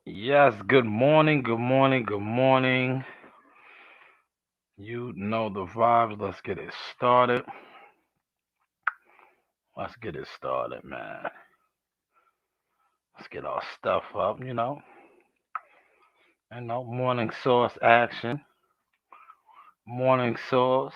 Yes, good morning, good morning, good morning. You know the vibes. Let's get it started. Let's get it started, man. Let's get our stuff up, morning source action. Morning source.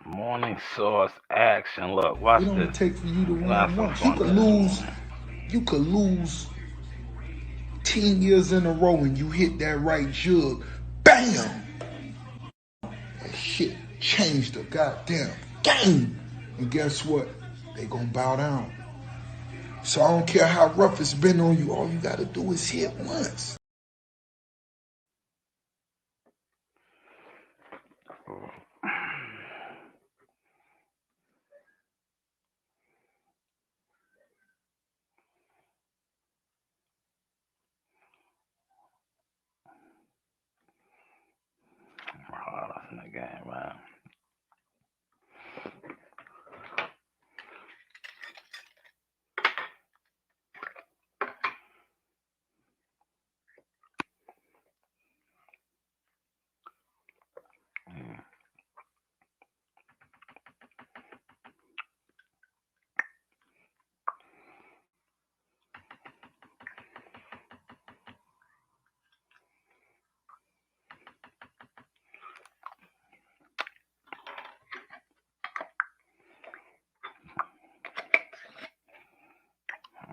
Morning source action. Look, watch It only this. take for you to We're gonna have win some once. You fun could this lose. morning. You could lose 10 years in a row and you hit that right jug. Bam! That shit changed the goddamn game. And guess what? They gonna bow down. So I don't care how rough it's been on you. All you gotta do is hit once. Oh, that's in the game, man.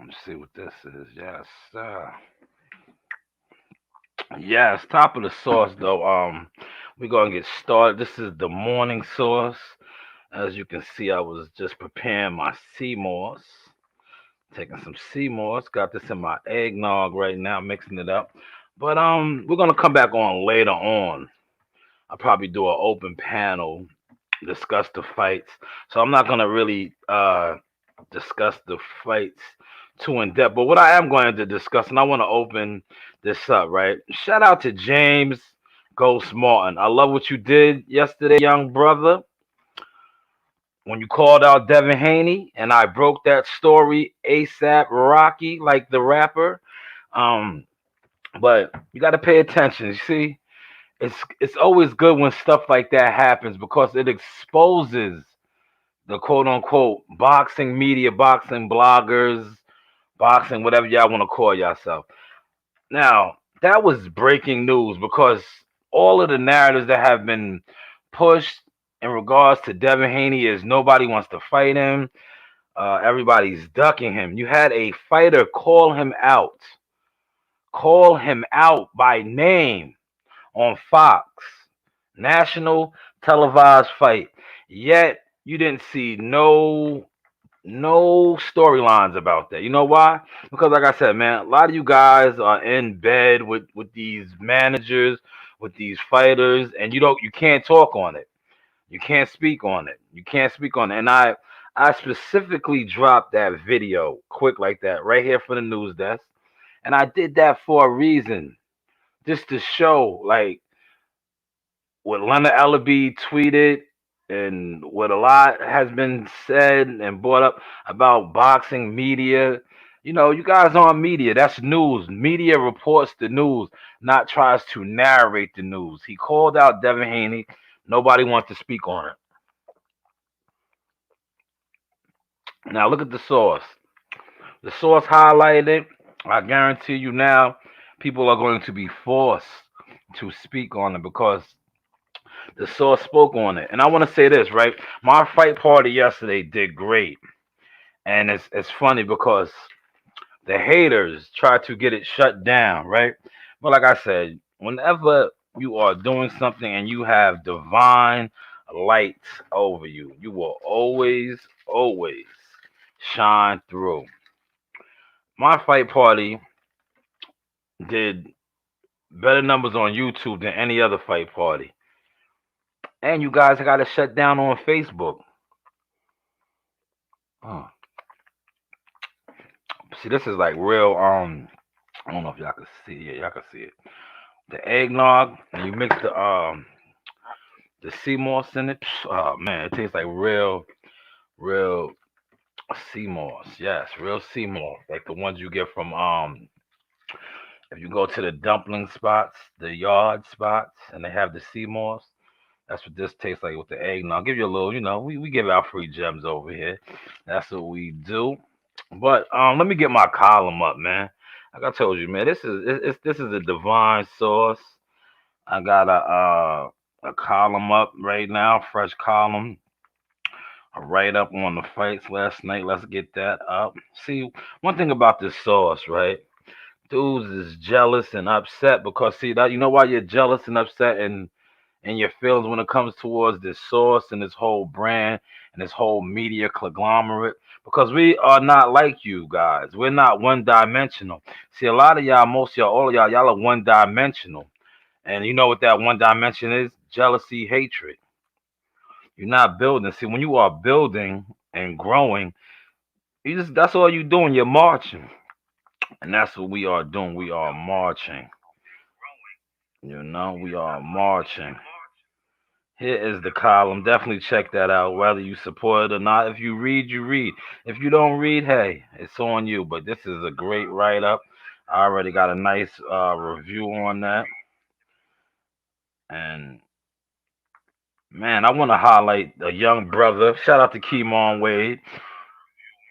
Let's see what this is. Yes, yes. Top of the sauce, though. We're gonna get started. This is the morning sauce. As you can see, I was just preparing my sea moss, taking some sea moss. Got this in my eggnog right now, mixing it up. But we're gonna come back on later on. I'll probably do an open panel, discuss the fights. So I'm not gonna really discuss the fights too in depth. But what I am going to discuss, and I want to open this up, right? Shout out to James Ghost Martin. I love what you did yesterday, young brother, when you called out Devin Haney, and I broke that story ASAP Rocky, like the rapper. Um, but you got to pay attention. You see, it's always good when stuff like that happens because it exposes the quote unquote boxing media, boxing bloggers, boxing, whatever y'all want to call yourself. Now, that was breaking news because all of the narratives that have been pushed in regards to Devin Haney is nobody wants to fight him. Everybody's ducking him. You had a fighter call him out by name on Fox, national televised fight. Yet you didn't see no storylines about that. You know why? Because like I said, man, a lot of you guys are in bed with these managers, with these fighters, and you can't talk on it. You can't speak on it. You can't speak on it. And I specifically dropped that video quick like that right here for the news desk. And I did that for a reason. Just to show like what Leonard Ellaby tweeted and what a lot has been said and brought up about boxing media. You know, you guys on media. That's news. Media reports the news, not tries to narrate the news. He called out Devin Haney. Nobody wants to speak on it. Now look at the source. The source highlighted it. I guarantee you now, people are going to be forced to speak on it because the source spoke on it. And I want to say this, right? My fight party yesterday did great. And it's funny because the haters try to get it shut down, right? But like I said, whenever you are doing something and you have divine light over you, you will always shine through. My fight party did better numbers on YouTube than any other fight party. And you guys got to shut down on Facebook. Oh, see, this is like real. I don't know if y'all can see it. Yeah, y'all can see it. The eggnog, and you mix the sea moss in it. Oh man, it tastes like real sea moss. Yes, real sea moss, like the ones you get from if you go to the dumpling spots, the yard spots, and they have the sea moss. That's what this tastes like with the eggnog. I'll give you a little, we give out free gems over here. That's what we do. But let me get my column up, man. Like I told you, man, this is a divine sauce. I got a column up right now, fresh column. A write up on the fights last night. Let's get that up. See, one thing about this sauce, right? Dudes is jealous and upset because see that you know why you're jealous and upset and your feelings when it comes towards this sauce and this whole brand and this whole media conglomerate because we are not like you guys. We're not one dimensional. See, a lot of y'all, most of y'all, all of y'all are one dimensional. And you know what that one dimension is? Jealousy, hatred. You're not building. See, when you are building and growing, you just that's all you're doing. You're marching. And that's what we are doing. We are marching. We are marching. Here is the column. Definitely check that out, whether you support it or not. If you read, you read. If you don't read, hey, it's on you. But this is a great write up. I already got a nice review on that. And man, I want to highlight a young brother. Shout out to Keemon Wade.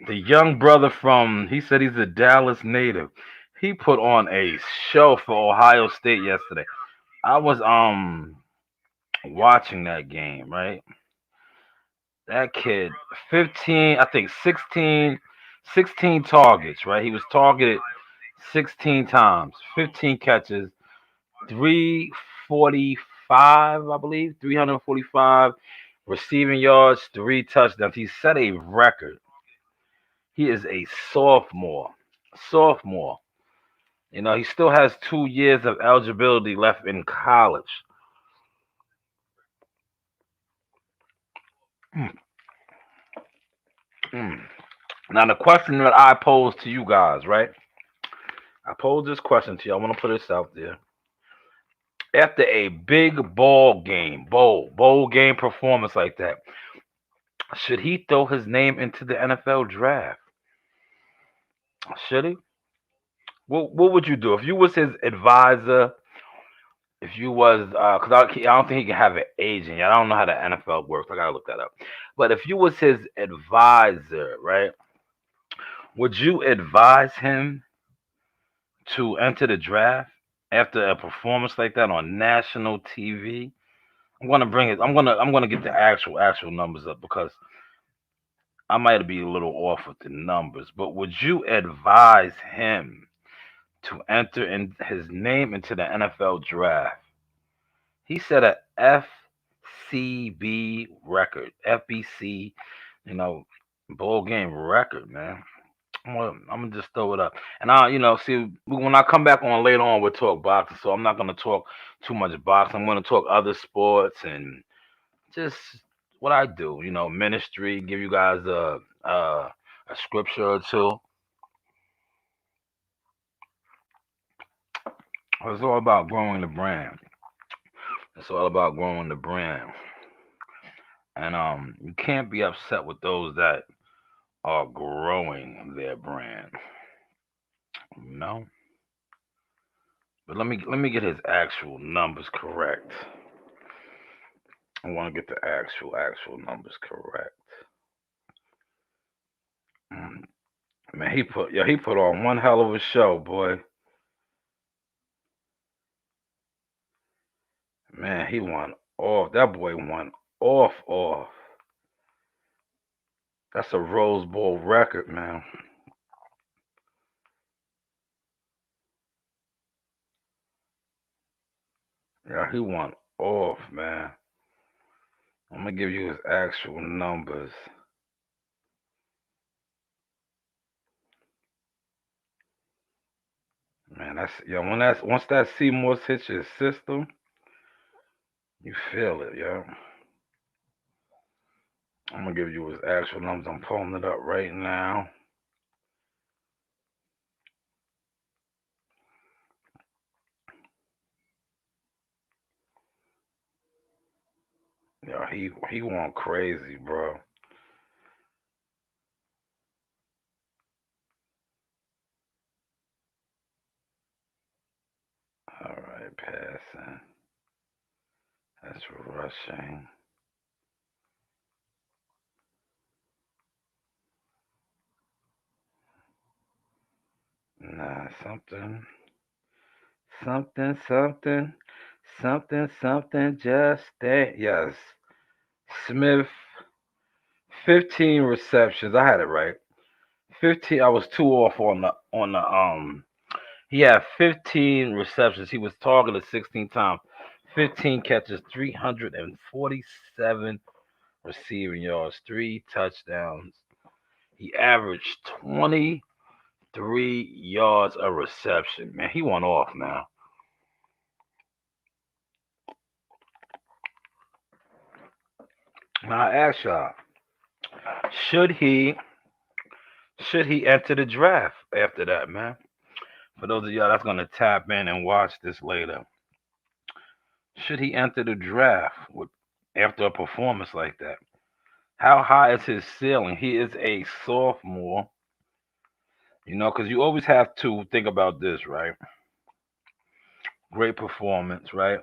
The young brother from, he said he's a Dallas native. He put on a show for Ohio State yesterday. I was watching that game, right? That kid, 15, I think 16 targets, right? He was targeted 16 times, 15 catches, 345, I believe, 345 receiving yards, 3 touchdowns. He set a record. He is a sophomore. Sophomore. He still has 2 years of eligibility left in college. Mm, mm. Now, the question that I pose to you guys, right? I pose this question to you. I want to put this out there. After a big bowl game performance like that, should he throw his name into the NFL draft? Should he? What would you do if you was his advisor? If you was, because I don't think he can have an agent. I don't know how the NFL works. I gotta look that up. But if you was his advisor, right? Would you advise him to enter the draft after a performance like that on national TV? I'm gonna bring it. I'm gonna get the actual numbers up because I might be a little off with the numbers. But would you advise him to enter in his name into the NFL draft? He set a FCB record, FBC, you know, bowl game record, man. I'm gonna just throw it up, and see when I come back on later on, we'll talk boxing. So I'm not gonna talk too much boxing. I'm gonna talk other sports and just what I do. Ministry. Give you guys a scripture or two. It's all about growing the brand. It's all about growing the brand, and you can't be upset with those that are growing their brand. You know. But let me get his actual numbers correct. I want to get the actual numbers correct. Mm, Man, he put on one hell of a show, boy. Man, he won off. That boy won off. That's a Rose Bowl record, man. Yeah, he won off, man. I'm gonna give you his actual numbers. Man, that's when that's once that Seymour's hits your system, you feel it, yo. I'm gonna give you his actual numbers. I'm pulling it up right now. Yo, he went crazy, bro. All right, passing. That's rushing. Nah, something, something. Just stay. Yes, Smith. 15 receptions. I had it right. 15. I was two off on the. He had 15 receptions. He was targeted 16 times. 15 catches, 347 receiving yards, three touchdowns. He averaged 23 yards a reception. Man, he went off now. Now I ask y'all, should he should he enter the draft after that, man? For those of y'all that's gonna tap in and watch this later, should he enter the draft with after a performance like that? How high is his ceiling? He is a sophomore, because you always have to think about this, right? Great performance, right?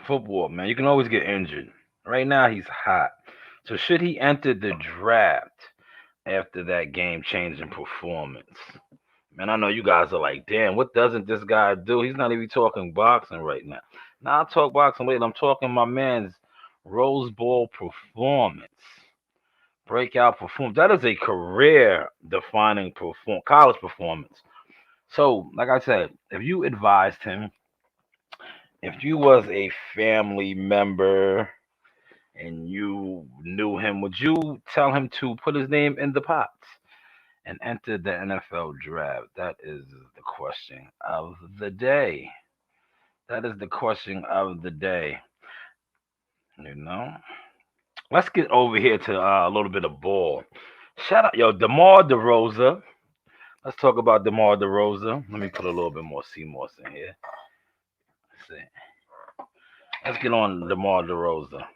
Football, man, you can always get injured. Right now, he's hot. So, should he enter the draft after that game changing performance? Man, I know you guys are like, damn, what doesn't this guy do? He's not even talking boxing right now. Now, I'll talk boxing later. I'm talking my man's Rose Bowl performance. Breakout performance. That is a career defining college performance. So, like I said, if you advised him, if you was a family member and you knew him, would you tell him to put his name in the pot and enter the NFL draft? That is the question of the day. That is the question of the day. You know? Let's get over here to a little bit of ball. Shout out, yo, DeMar DeRosa. Let's talk about DeMar DeRosa. Let me put a little bit more CMOS in here. Let's see. Let's get on DeMar DeRosa.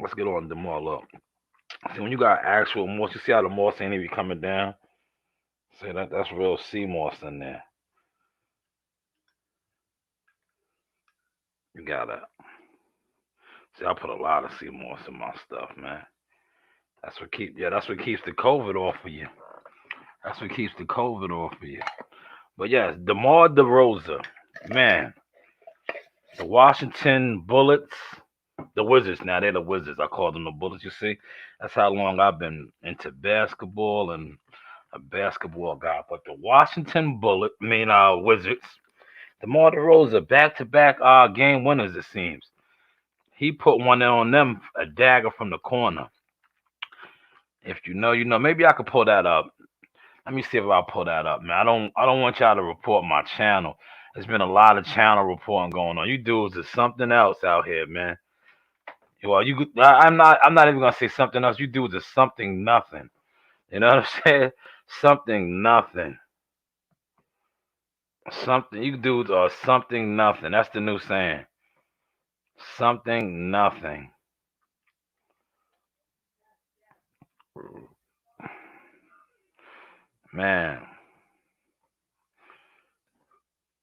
Let's get on DeMar. Look. See, when you got actual moss, you see how the moss ain't even coming down? See, that's real sea moss in there. You gotta. See, I put a lot of sea moss in my stuff, man. That's what keeps the COVID off of you. That's what keeps the COVID off of you. But yes, DeMar DeRosa, man, the Washington Bullets, the Wizards. Now they're the Wizards. I call them the Bullets. You see, that's how long I've been into basketball and a basketball guy. But the Washington Wizards. DeMar DeRosa, back-to-back game winners. It seems he put one in on them, a dagger from the corner. If you know, you know. Maybe I could pull that up. Let me see if I'll pull that up, man. I don't want y'all to report my channel. There's been a lot of channel reporting going on. You dudes is something else out here, man. Well, I'm not even gonna say something else. You dudes are something nothing. You know what I'm saying? Something nothing. Something. You dudes are something nothing. That's the new saying. Something nothing. Man,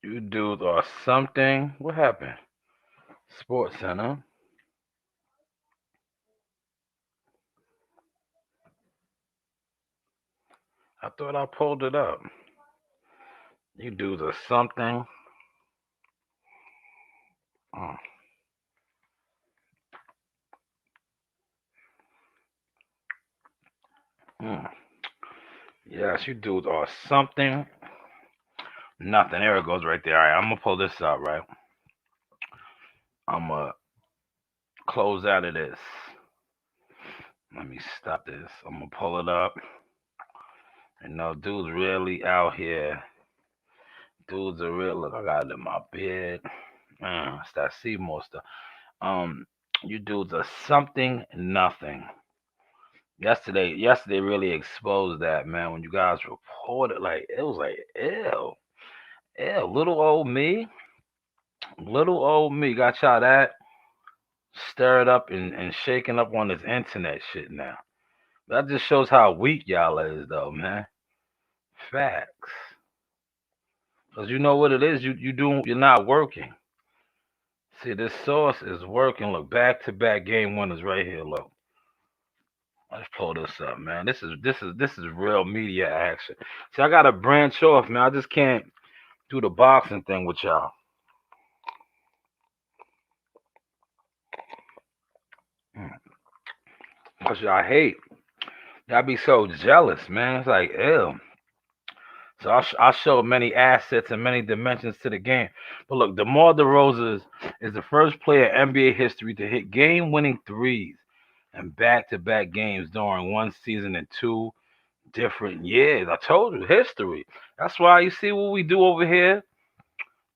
you dudes are something. What happened? Sports Center. I thought I pulled it up. You dudes are something. Oh, mm. Yes, you dudes are something. Nothing. There it goes right there. All right, I'm gonna pull this up. Right. I'm gonna close out of this. Let me stop this. I'm gonna pull it up. Dudes really out here. Dudes are real. Look, I got it in my bed. It's that Seymour stuff. Um, you dudes are something nothing. Yesterday really exposed that, man. When you guys reported, like it was like, ew, ew, little old me got y'all that stirred up and shaken up on this internet shit now. That just shows how weak y'all is, though, man. Facts. Cause you know what it is. You're not working. See, this source is working. Look, back to back game winners right here. Look, let's pull this up, man. This is real media action. See, I gotta branch off, man. I just can't do the boxing thing with y'all. Cause y'all hate. Y'all be so jealous, man. It's like, ew. So I show many assets and many dimensions to the game. But look, DeMar DeRozan is the first player in NBA history to hit game-winning threes in back-to-back games during one season in two different years. I told you, history. That's why you see what we do over here.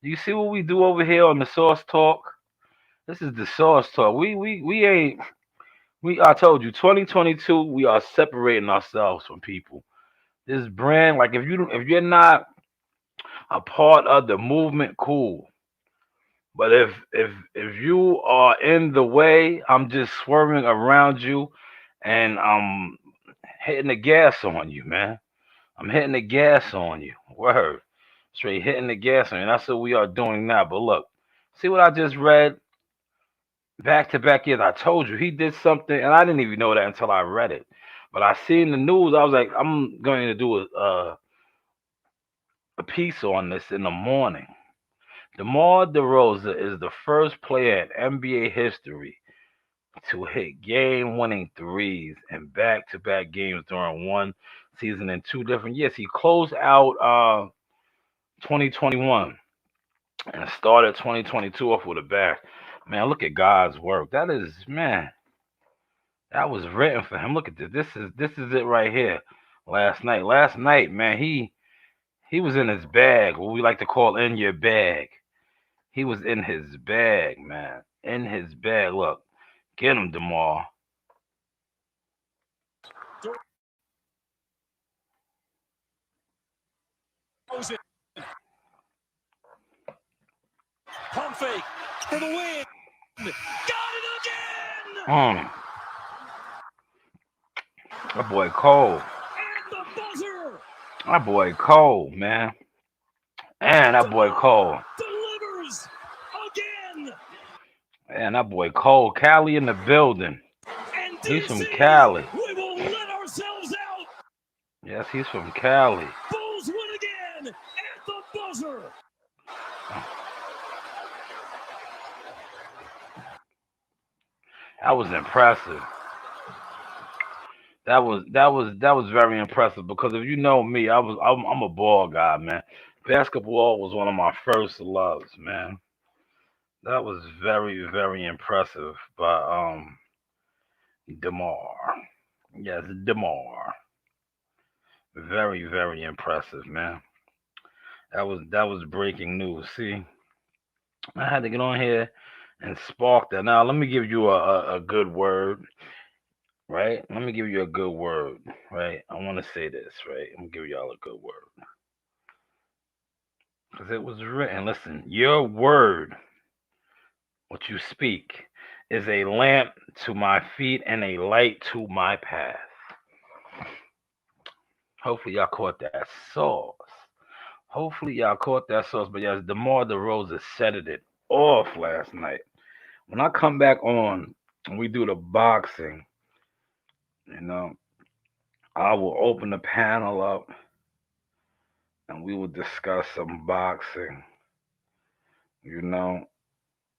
You see what we do over here on the Source Talk. This is the Source Talk. We ain't. We I told you, 2022. We are separating ourselves from people. This brand, like if you're not a part of the movement, cool. But if you are in the way, I'm just swerving around you, and I'm hitting the gas on you, man. I'm hitting the gas on you. Word, straight hitting the gas on you. That's what we are doing now. But look, see what I just read back to back years. I told you he did something, and I didn't even know that until I read it. But I seen the news. I was like, I'm going to do a piece on this in the morning. DeMar DeRozan is the first player in NBA history to hit game-winning threes in back-to-back games during one season in two different years. He closed out 2021 and started 2022 off with a bang. Man, look at God's work. That is, man, that was written for him. Look at this. This is it right here. Last night, man, he was in his bag. What we like to call in your bag. He was in his bag, man. In his bag. Look, get him, Demar. Pump fake for the win. Got it again. Mm, that boy Cole. And the buzzer. That boy Cole, man. And that boy Cole. DeMar delivers again. And that boy Cole. Cali in the building. And He's from DC, Cali. we will let ourselves out. Yes, he's from Cali. Bulls win again at the buzzer. That was impressive. That was very impressive because if you know me, I'm a ball guy, man. Basketball was one of my first loves, man. That was very very impressive by Demar. Yes, Demar. Very very impressive, man. That was breaking news. See, I had to get on here and spark that. Now let me give you a good word, right? Let me give you a good word, right? I want to say this, right? I'm gonna give y'all a good word because it was written. Listen, your word, what you speak, is a lamp to my feet and a light to my path. Hopefully y'all caught that sauce. Hopefully y'all caught that sauce. But yes, DeMar DeRozan set it off last night. When I come back on and we do the boxing, you know, I will open the panel up and we will discuss some boxing. You know,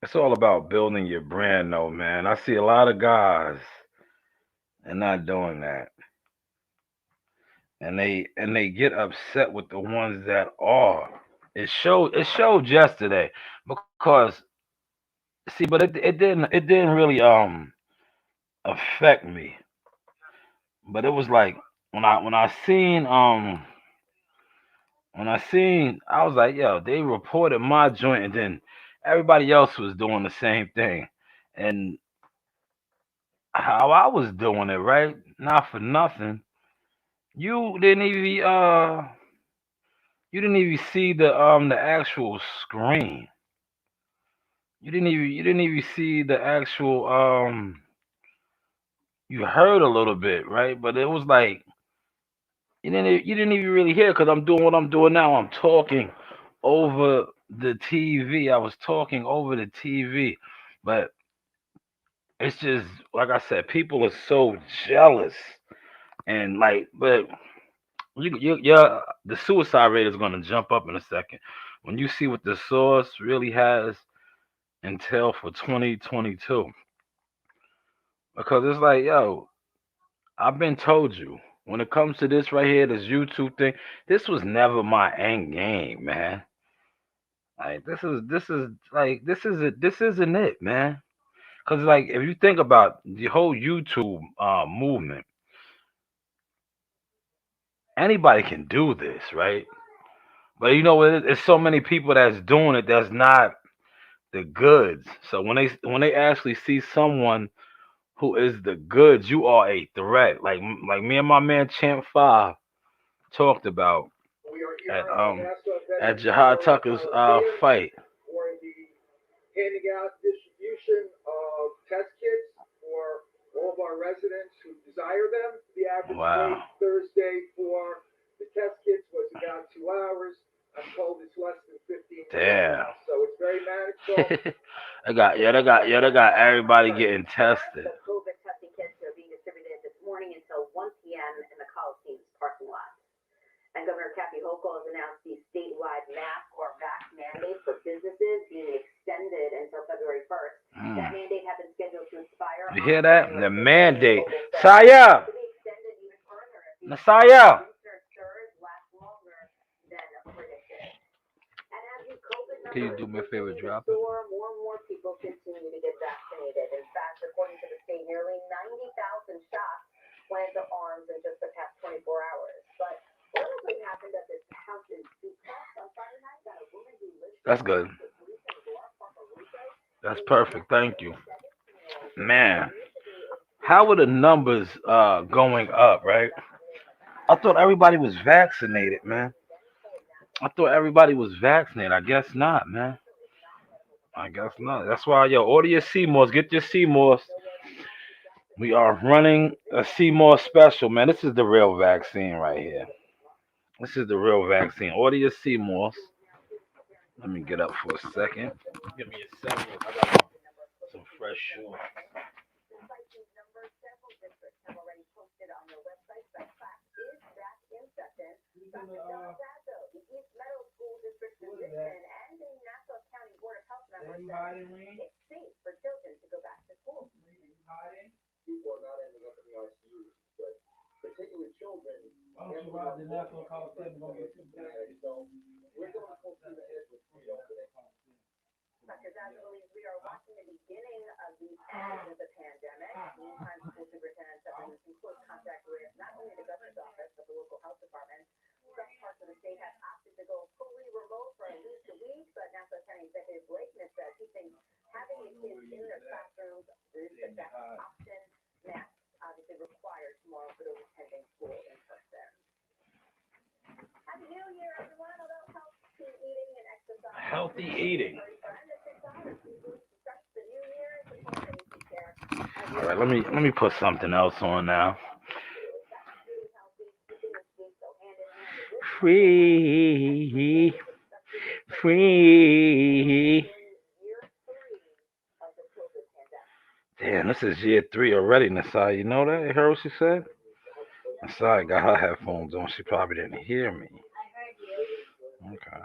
it's all about building your brand, though, man. I see a lot of guys and not doing that, and they get upset with the ones that are. It showed yesterday because see, but it didn't really affect me, but it was like. when I seen I was like, yo, they reported my joint, and then everybody else was doing the same thing, and how I was doing it, right? Not for nothing. You didn't even you didn't even see the actual screen. You didn't even see the actual you heard a little bit, right? But it was like you didn't even really hear because I'm doing what I'm doing now. I'm talking over the TV. I was talking over the TV, but it's just like I said, people are so jealous and like, but the suicide rate is going to jump up in a second when you see what the source really has until for 2022, because it's like, yo, I've been told you when it comes to this right here, this YouTube thing, this was never my end game, man. Like this isn't it, man. Because like if you think about the whole YouTube movement, anybody can do this, right? But you know what? It's so many people that's doing it that's not the goods. So when they actually see someone who is the goods, you are a threat. Like me and my man Champ Five talked about We are at here at NASA at Veterans Jihad Memorial Tucker's Coliseum fight. for the handing out distribution of test kits for all of our residents who desire them. The average wait Wow. Thursday for the test kits was about 2 hours. I'm told it's less than 15 minutes Damn. now, so it's very manageable. they got everybody getting tested. The COVID testing kits are being distributed this morning until 1 p.m. in the Coliseum's parking lot. And Governor Kathy Hochul has announced the statewide mask or vax mandate for businesses being extended until February 1st. That Mm. mandate had been scheduled to expire You on hear that? The February 15th. mandate. Hochul said Saya, it could be extended even further if the Nasaya. booster surge lasts longer than predicted. And as the COVID Can you numbers do me a favor? continue to Drop it. soar, more and more people continue to get vaccinated. In fact, according to the state, nearly 90,000 shots went into arms in just the past 24 hours. But what also happened at this house in Duplex on Friday night that a woman who lives That's there good. announced to police in Aurora, Puerto Rico, That's a perfect. Thank you, roughly 17-year-old woman man. believed to be How infected are the numbers going up? Right? I thought everybody was vaccinated, man. I thought everybody was vaccinated. I guess not, man. I guess not. That's why, yo, order your CMOS. Get your CMOS. We are running a CMOS special, man. This is the real vaccine right here. This is the real vaccine. Order your CMOS. Let me get up for a second. Give me a second. I got some fresh shoes. Despite these numbers, several districts have already posted on their websites that class is back in session. Dr. John Sasso, the East Meadow School District physician, and a Nassau County Board of Health member said it's safe for children to go back to school. People are not ending up in the ICU, but particularly children. So we're going full speed ahead with reopening. Dr. Sasso believes we are watching the beginning of the end of the pandemic. Meantime, school superintendents have been in close contact with not only the governor's office, but the local health department. Some parts of the state have opted to go fully remote for at least a week, but Nassau County Executive Blakeness says he thinks having the kids in their classrooms is the best option. Masks obviously required tomorrow for those attending school in person. Happy New Year, everyone. Although healthy eating and exercise Healthy eating. start the new year, it's important that we take care of All right, let me put something else on now. eating healthy, keeping the sweet go hand in hand with mental health. Free, Especially with COVID free. in year 3 of the COVID pandemic. Damn, this is year 3 already, Nasai. You know that? You heard what she said? Nasai got her headphones on. She probably didn't hear me. Okay.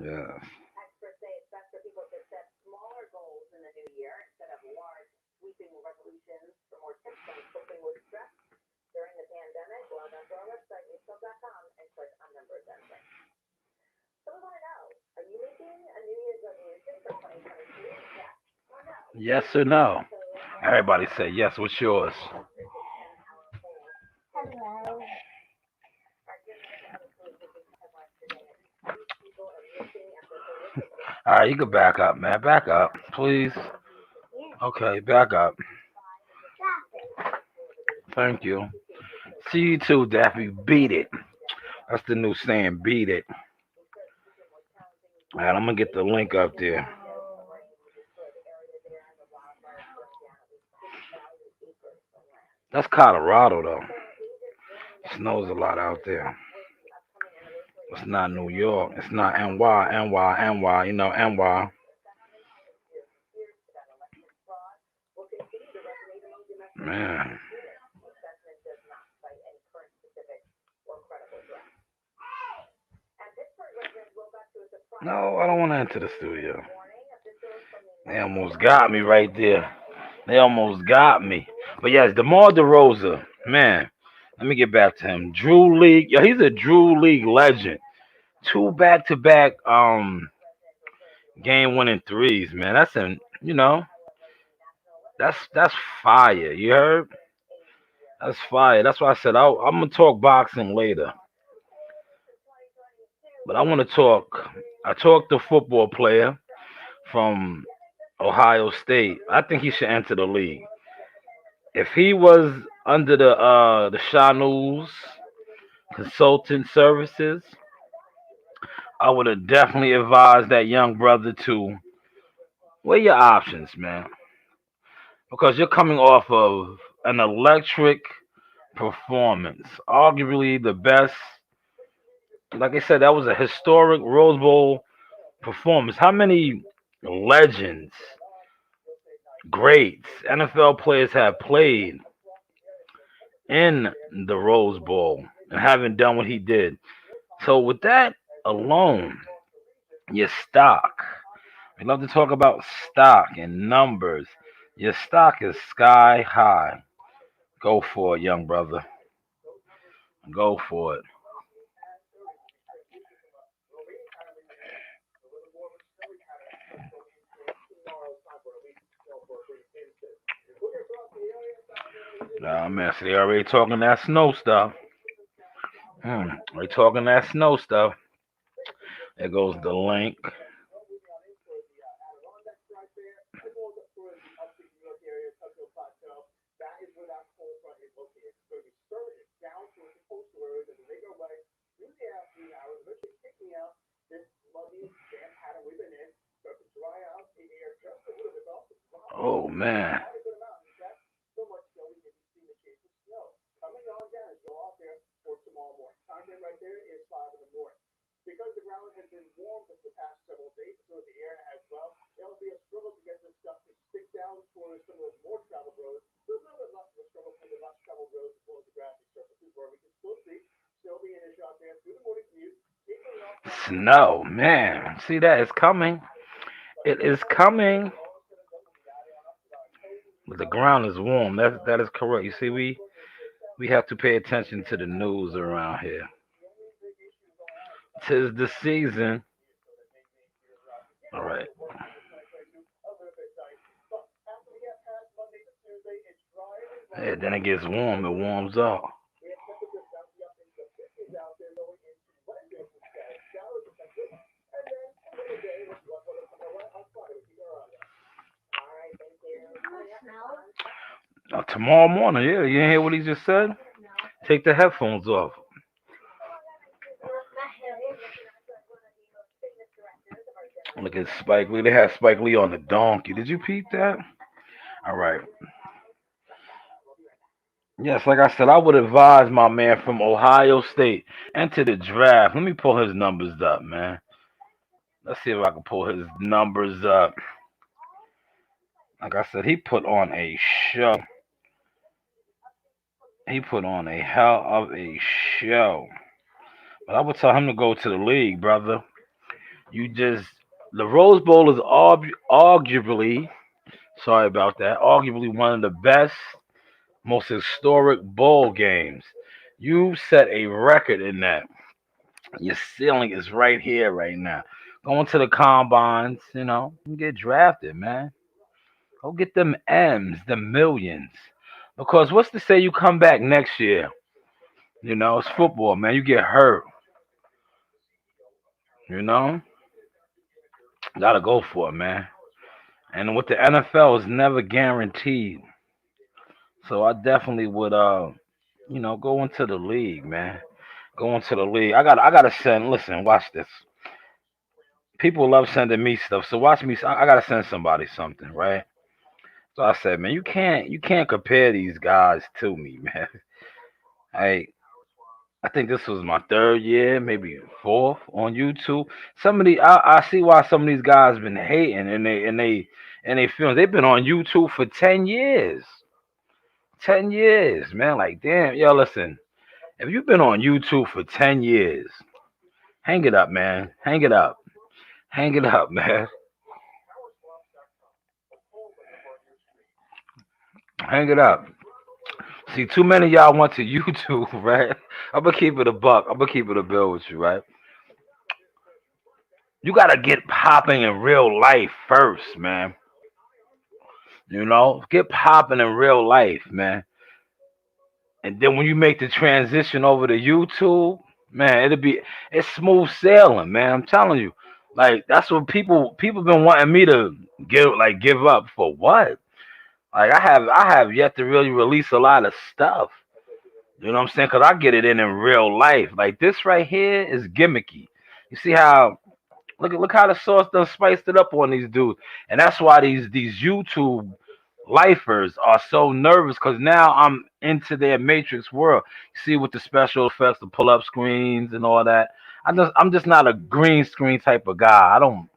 Yeah. Experts say it's best for people to set smaller goals in the new year instead of large, sweeping resolutions. For more tips on coping with stress during the pandemic, log on to our website, newsclub.com, and click on members and links. So we want to know, are you making a New Year's resolution for 2022? Yes or no? Yes or no? Everybody say yes. What's yours? All right, you can back up, man. Back up, please. Okay, back up. Thank you. See you too, Daffy. Beat it. That's the new saying. Beat it. All right, I'm gonna get the link up there. That's Colorado though. Snows a lot out there. It's not New York. It's not NY, NY, NY. You know NY. Man, no, I don't want to enter the studio. They almost got me right there. They almost got me. But yes, DeMar DeRozan, man. Let me get back to him. Drew League, yo, he's a Drew League legend. Two back-to-back game-winning threes, man. That's fire. You heard? That's fire. That's why I said I'm gonna talk boxing later, but I want to talk. I talked to a football player from Ohio State. I think he should enter the league. If he was under the Shanu's consultant services, I would have definitely advised that young brother to weigh your options, man, because you're coming off of an electric performance, arguably the best. Like I said, that was a historic Rose Bowl performance. How many legends, greats, NFL players have played in the Rose Bowl and haven't done what he did? So with that alone, your stock. We love to talk about stock and numbers. Your stock is sky high. Go for it, young brother. Go for it. Man, so they already talking that snow stuff. They talking that snow stuff. There goes the link. Oh man. Snow, man. See that? It's coming. It is coming. But the ground is warm. That is correct. You see, we have to pay attention to the news around here. 'Tis the season. All right. Yeah, then it gets warm. It warms up. Tomorrow morning, yeah. You didn't hear what he just said? Take the headphones off. Look at Spike Lee. They had Spike Lee on the donkey. Did you peep that? All right. Yes, like I said, I would advise my man from Ohio State enter the draft. Let me pull his numbers up, man. Let's see if I can pull his numbers up. Like I said, he put on a show. He put on a hell of a show. But I would tell him to go to the league, brother. You just the Rose Bowl is arguably, sorry about that, arguably one of the best, most historic bowl games. You set a record in that. Your ceiling is right here, right now. Going to the combines, you get drafted, man. Go get them M's, the millions. Because what's to say you come back next year? It's football, man. You get hurt, you know? Gotta go for it, man. And with the NFL, it's never guaranteed. So I definitely would, go into the league, man. Go into the league. I gotta send. Listen, watch this. People love sending me stuff, so watch me. I gotta send somebody something, right? So I said, man, you can't compare these guys to me, man. I I think this was my third year, maybe fourth on YouTube. I see why some of these guys been hating and they films. They've been on YouTube for 10 years. 10 years, man. Like damn, yo, listen. If you've been on YouTube for 10 years, hang it up, man. Hang it up. Hang it up, man. Hang it up. See, too many of y'all went to YouTube, right? I'm gonna keep it a buck. I'm gonna keep it a bill with you, right? You gotta get popping in real life first, man. Get popping in real life, man. And then when you make the transition over to YouTube, man, it's smooth sailing, man. I'm telling you. Like that's what people been wanting me to give up for what? Like I have yet to really release a lot of stuff. You know what I'm saying? Cause I get it in real life. Like this right here is gimmicky. You see how look how the sauce done spiced it up on these dudes, and that's why these YouTube lifers are so nervous because now I'm into their matrix world. See with the special effects, the pull up screens and all that. I'm just not a green screen type of guy. I don't.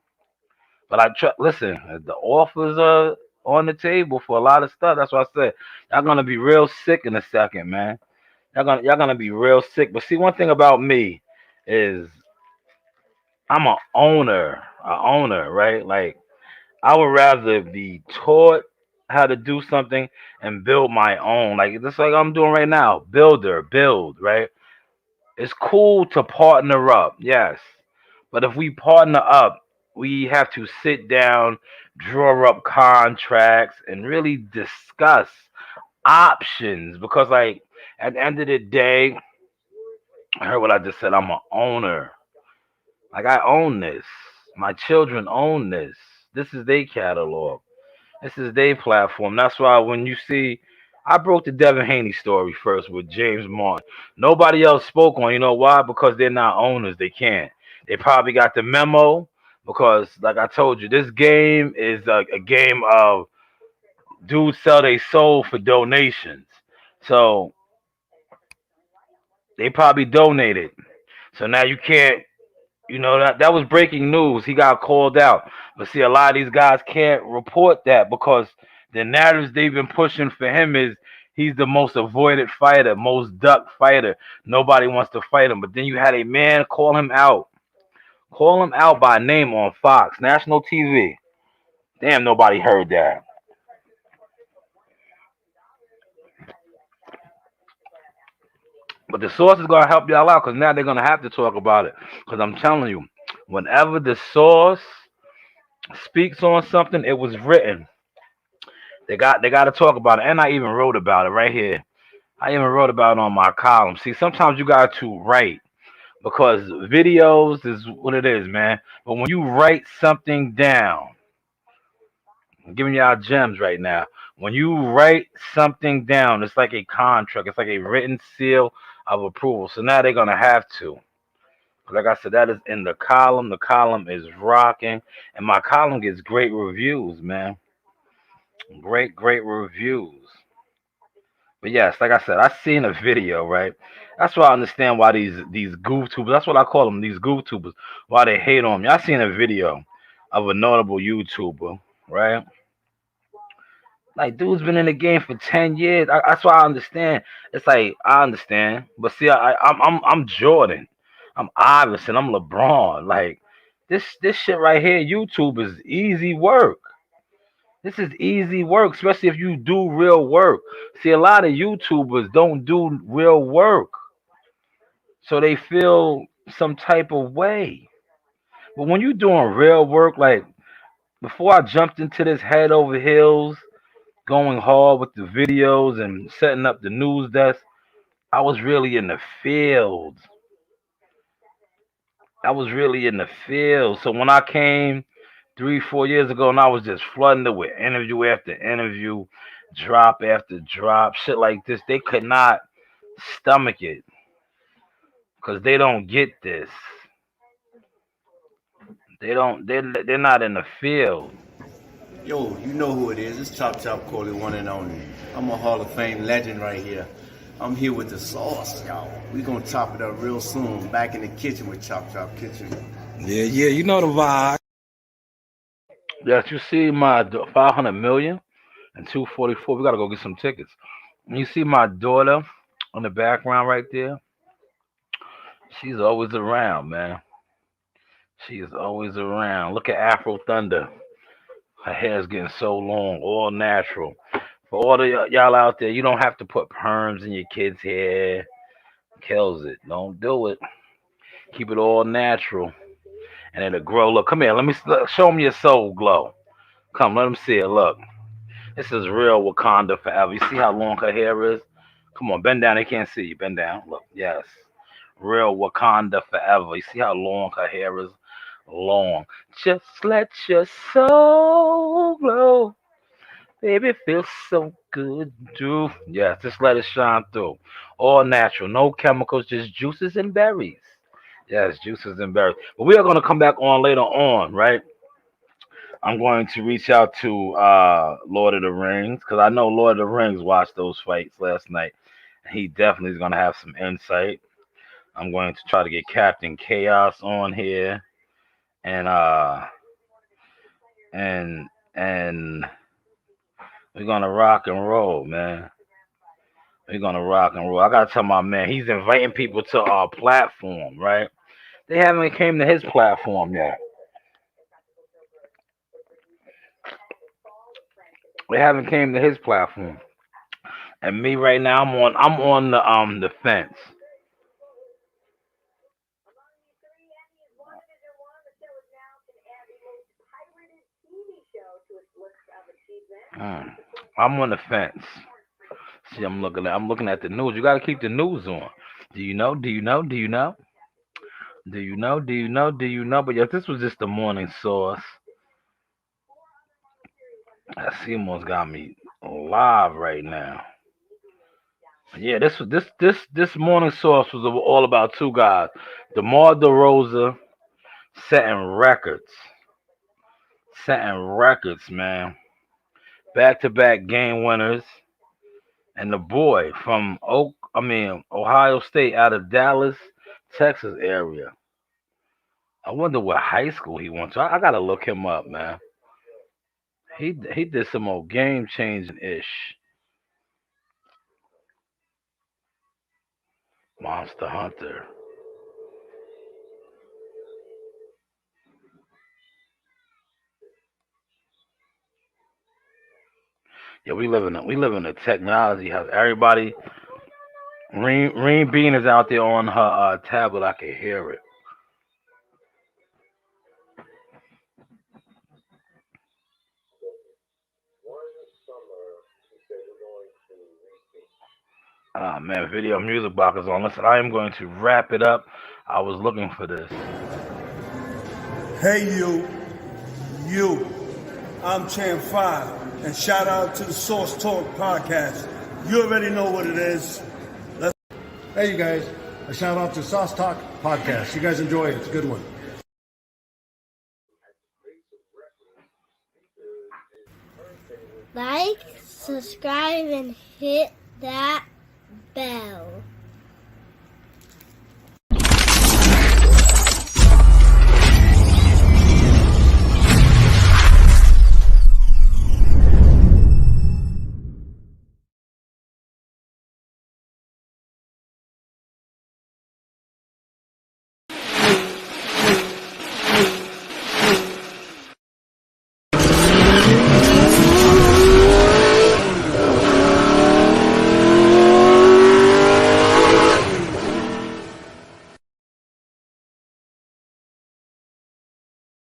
But listen. The offers are on the table for a lot of stuff. That's what I said. Y'all gonna be real sick in a second, man. Y'all gonna be real sick. But see, one thing about me is I'm a owner, right? Like I would rather be taught how to do something and build my own. Like just like I'm doing right now. Build, right? It's cool to partner up, yes. But if we partner up, we have to sit down, draw up contracts, and really discuss options. Because like at the end of the day, I heard what I just said. I'm an owner. Like I own this. My children own this. This is their catalog. This is their platform. That's why when you see, I broke the Devin Haney story first with James Martin. Nobody else spoke on. You know why? Because they're not owners. They can't. They probably got the memo because, like I told you, this game is a game of dudes sell their soul for donations. So they probably donated. So now you can't. That was breaking news. He got called out. But see, a lot of these guys can't report that because the narratives they've been pushing for him is he's the most avoided fighter, most ducked fighter. Nobody wants to fight him. But then you had a man call him out by name on Fox, national TV. Damn, nobody heard that. But the source is gonna help y'all out because now they're gonna have to talk about it. Because I'm telling you, whenever the source speaks on something, it was written. They got to talk about it, and I even wrote about it right here. I even wrote about it on my column. See, sometimes you got to write because videos is what it is, man. But when you write something down, I'm giving y'all gems right now. When you write something down, it's like a contract. It's like a written seal of approval. So now they're gonna have to. Like I said, that is in the column. The column is rocking, and my column gets great reviews, man. Great reviews. But yes, like I said, I seen a video, right? That's why I understand why these goof tubers. That's what I call them, these goof tubers. Why they hate on me. I seen a video of a notable YouTuber, right? Like dude's been in the game for 10 years. That's why I understand. It's like I understand, but see, I'm Jordan, I'm Iverson, I'm LeBron. Like this shit right here, YouTube is easy work. This is easy work, especially if you do real work. See, a lot of YouTubers don't do real work, so they feel some type of way. But when you doing real work, like before I jumped into this head over heels, going hard with the videos and setting up the news desk, I was really in the field. I was really in the field. So when I came 3, 4 years ago, and I was just flooding it with interview after interview, drop after drop, shit like this. They could not stomach it because they don't get this. They don't. They're not in the field. Yo, you know who it is. It's Chop Chop Corley, one and only. I'm a Hall of Fame legend right here. I'm here with the sauce, y'all. We gonna chop it up real soon. Back in the kitchen with Chop Chop Kitchen. Yeah, you know the vibe. Yes, you see my 500 million and 244. We gotta go get some tickets. And you see my daughter on the background right there. She's always around, man. She is always around. Look at Afro Thunder. Her hair's getting so long, all natural. For all the y'all out there, you don't have to put perms in your kids' hair. Kills it. Don't do it. Keep it all natural, and it'll grow. Look, come here. Let me show them your soul glow. Come, let them see it. Look, this is real Wakanda forever. You see how long her hair is? Come on, bend down. They can't see you. Bend down. Look, yes, real Wakanda forever. You see how long her hair is? Long. Just let your soul glow. Baby, it feels so good, dude. Yes, just let it shine through. All natural, no chemicals, just juices and berries. Yes, juices and berries. But we are going to come back on later on, right? I'm going to reach out to Lord of the Rings because I know Lord of the Rings watched those fights last night. He definitely is going to have some insight. I'm going to try to get Captain Chaos on here and and and we're gonna rock and roll, man. We're gonna rock and roll. I gotta tell my man, he's inviting people to our platform, right? They haven't came to his platform yet. They haven't came to his platform. And me right now, I'm on the fence. Mm. I'm on the fence. See, I'm looking at the news. You gotta keep the news on. Do you know? Do you know? Do you know? Do you know? Do you know? Do you know? But yes, this was just the morning source. That Seymour's got me live right now. Yeah, this morning source was all about two guys. DeMar DeRosa setting records. Setting records, man. Back to back game winners. And the boy from Ohio State out of Dallas, Texas area. I wonder what high school he went to. I gotta look him up, man. He did some old game changing ish. Monster Hunter. Yeah, we live in a technology house. Everybody, Reen Bean is out there on her tablet. I can hear it. Ah man, video music box is on. Listen, I am going to wrap it up. I was looking for this. Hey you, I'm Chan 5, and shout out to the Source Talk podcast. You already know what it is. Hey, you guys. A shout out to Sauce Talk Podcast. You guys enjoy it. It's a good one. Like, subscribe, and hit that bell.